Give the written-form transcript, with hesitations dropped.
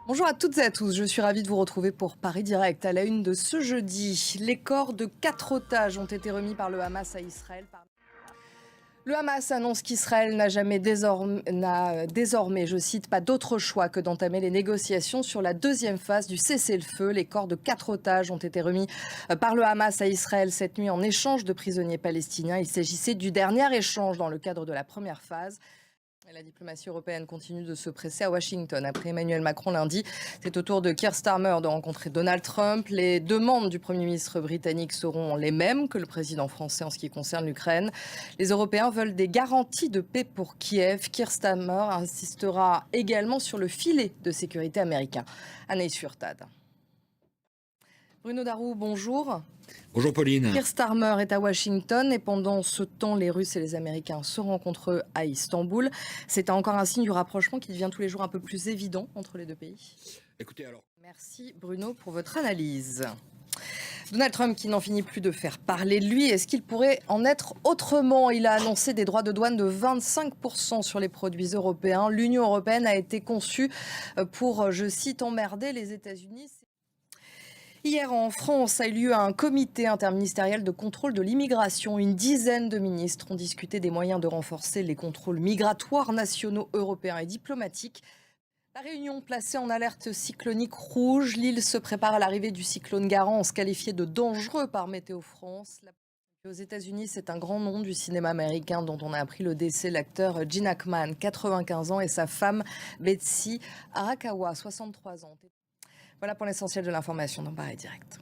Bonjour à toutes et à tous, je suis ravie de vous retrouver pour Paris Direct. À la une de ce jeudi, les corps de 4 otages ont été remis par le Hamas à Israël. Le Hamas annonce qu'Israël n'a désormais, je cite, pas d'autre choix que d'entamer les négociations sur la deuxième phase du cessez-le-feu. Les corps de 4 otages ont été remis par le Hamas à Israël cette nuit en échange de prisonniers palestiniens. Il s'agissait du dernier échange dans le cadre de la première phase. La diplomatie européenne continue de se presser à Washington. Après Emmanuel Macron lundi, c'est au tour de Keir Starmer de rencontrer Donald Trump. Les demandes du Premier ministre britannique seront les mêmes que le président français en ce qui concerne l'Ukraine. Les Européens veulent des garanties de paix pour Kiev. Keir Starmer insistera également sur le filet de sécurité américain. Anaïs Furtad. Bruno Darou, bonjour. Bonjour Pauline. Keir Starmer est à Washington et pendant ce temps, les Russes et les Américains se rencontrent à Istanbul. C'est encore un signe du rapprochement qui devient tous les jours un peu plus évident entre les deux pays. Écoutez alors. Merci Bruno pour votre analyse. Donald Trump qui n'en finit plus de faire parler de lui, est-ce qu'il pourrait en être autrement? Il a annoncé des droits de douane de 25% sur les produits européens. L'Union européenne a été conçue pour, je cite, emmerder les États-Unis. Hier en France a eu lieu un comité interministériel de contrôle de l'immigration. Une dizaine de ministres ont discuté des moyens de renforcer les contrôles migratoires nationaux, européens et diplomatiques. La Réunion placée en alerte cyclonique rouge. L'île se prépare à l'arrivée du cyclone Garance, qualifié de dangereux par Météo France. Aux États-Unis, c'est un grand nom du cinéma américain dont on a appris le décès, l'acteur Gene Hackman, 95 ans, et sa femme Betsy Arakawa, 63 ans. Voilà pour l'essentiel de l'information dans Paris Direct.